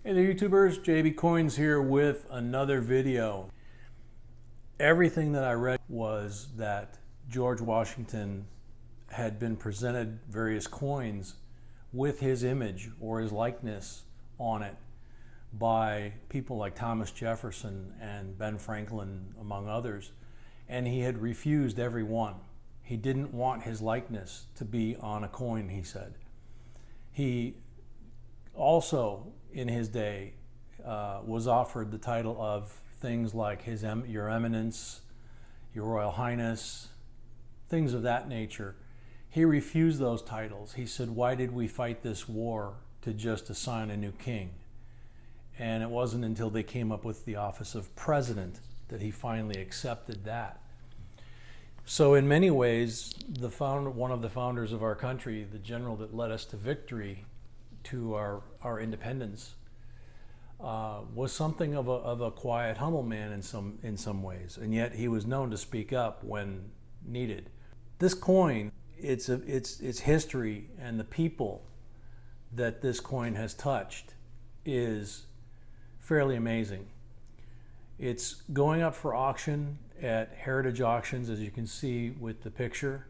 Hey there YouTubers, JB Coins here with another video. Everything that I read was that George Washington had been presented various coins with his image or his likeness on it by people like Thomas Jefferson and Ben Franklin, among others, and he had refused every one. He didn't want his likeness to be on a coin, he said. He also, in his day, was offered the title of things like Your Eminence, Your Royal Highness, things of that nature. He refused those titles. He said, why did we fight this war to just assign a new king? And it wasn't until they came up with the office of president that he finally accepted that. So in many ways, one of the founders of our country, the general that led us to victory, to our independence, was something of a quiet, humble man in some ways, and yet he was known to speak up when needed. This coin, its history and the people that this coin has touched is fairly amazing. It's going up for auction at Heritage Auctions, as you can see with the picture.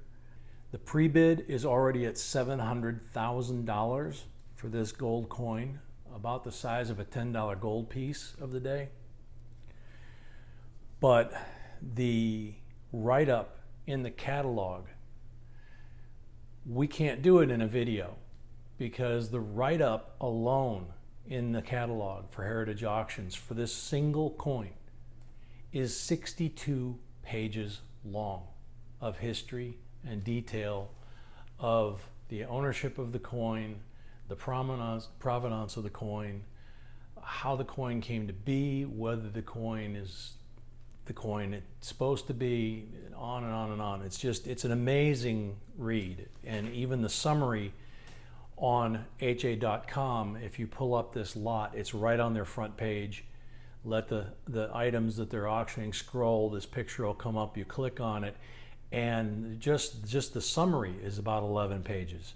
The pre-bid is already at $700,000 for this gold coin, about the size of a $10 gold piece of the day. But the write-up in the catalog, we can't do it in a video because the write-up alone in the catalog for Heritage Auctions for this single coin is 62 pages long of history and detail of the ownership of the coin, the provenance of the coin, how the coin came to be, whether the coin is the coin it's supposed to be, on and on and on. It's an amazing read. And even the summary on ha.com, if you pull up this lot, it's right on their front page. Let the items that they're auctioning scroll, this picture will come up, you click on it, and just the summary is about 11 pages.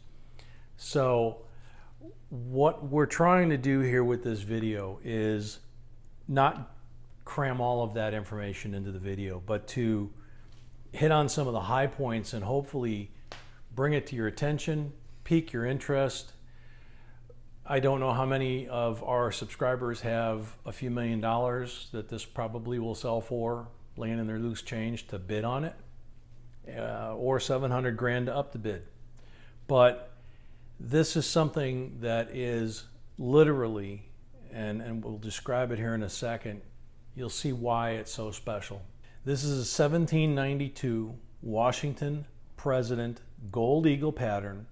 So what we're trying to do here with this video is not cram all of that information into the video, but to hit on some of the high points and hopefully bring it to your attention, pique your interest. I don't know how many of our subscribers have a few $1,000,000 that this probably will sell for, laying in their loose change to bid on it, or 700 grand to up the bid. But this is something that is literally, and we'll describe it here in a second, you'll see why it's so special. This is a 1792 Washington President Gold Eagle pattern,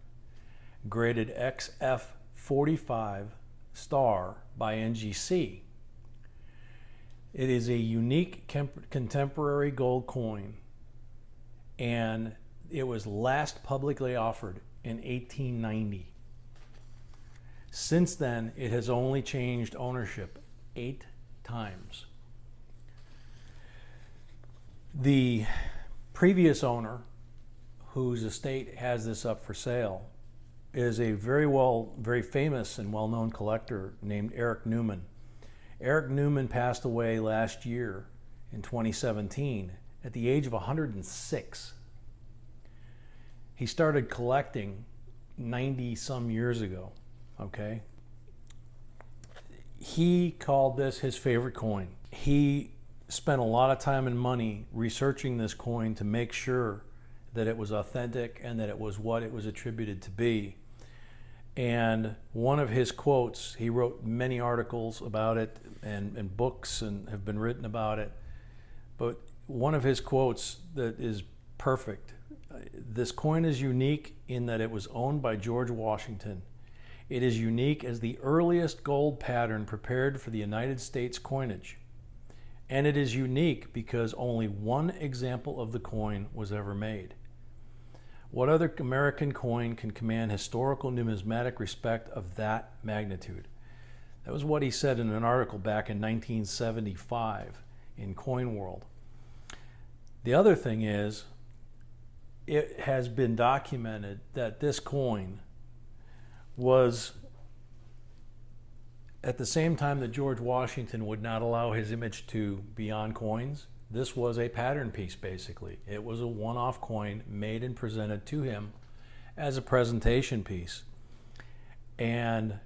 graded XF45 star by NGC. It is a unique contemporary gold coin, and it was last publicly offered in 1890. Since then, it has only changed ownership 8 times. The previous owner, whose estate has this up for sale, is a very famous and well-known collector named Eric Newman. Eric Newman passed away last year in 2017 at the age of 106. He started collecting 90 some years ago, okay? He called this his favorite coin. He spent a lot of time and money researching this coin to make sure that it was authentic and that it was what it was attributed to be. And one of his quotes, he wrote many articles about it and books and have been written about it, but one of his quotes that is perfect: this coin is unique in that it was owned by George Washington. It is unique as the earliest gold pattern prepared for the United States coinage. And it is unique because only one example of the coin was ever made. What other American coin can command historical numismatic respect of that magnitude? That was what he said in an article back in 1975 in Coin World. The other thing is, it has been documented that this coin was At the same time that George Washington would not allow his image to be on coins, this was a pattern piece basically. It was a one-off coin made and presented to him as a presentation piece. And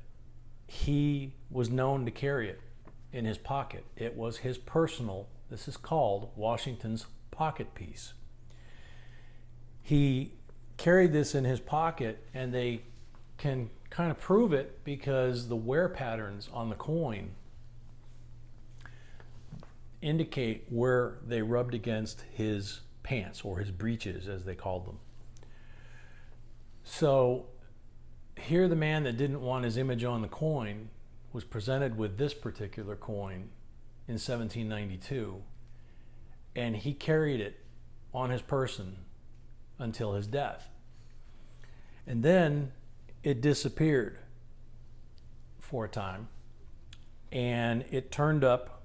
he was known to carry it in his pocket. It was his personal, this is called Washington's pocket piece. He carried this in his pocket, and they can kind of prove it because the wear patterns on the coin indicate where they rubbed against his pants, or his breeches as they called them. So here the man that didn't want his image on the coin was presented with this particular coin in 1792, and he carried it on his person until his death. And then it disappeared for a time, and it turned up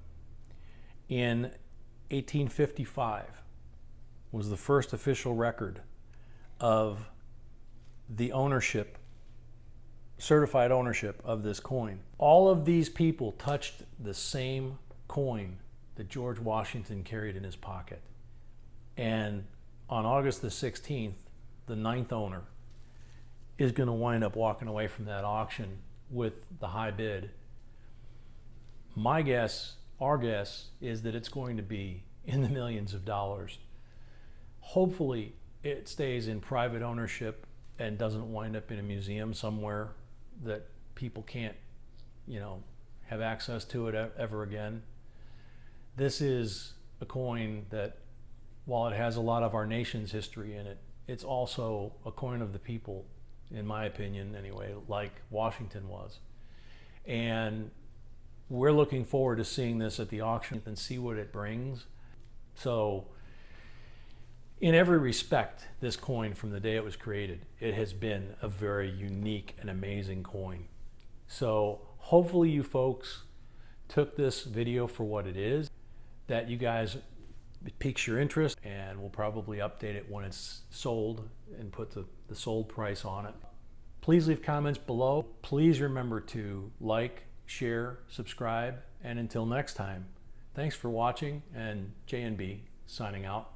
in 1855 was the first official record of the ownership, certified ownership of this coin. All of these people touched the same coin that George Washington carried in his pocket. And on August the 16th, the 9th owner is going to wind up walking away from that auction with the high bid. My guess, our guess, is that it's going to be in the millions of dollars. Hopefully it stays in private ownership and doesn't wind up in a museum somewhere that people can't, have access to it ever again. This is a coin that, while it has a lot of our nation's history in it, it's also a coin of the people, in my opinion anyway, like Washington was. And we're looking forward to seeing this at the auction and see what it brings. So in every respect, this coin from the day it was created, it has been a very unique and amazing coin. So hopefully you folks took this video for what it is, that you guys, it piques your interest, and we'll probably update it when it's sold and put the sold price on it. Please leave comments below. Please remember to like, share, subscribe, and until next time, thanks for watching, and J&B signing out.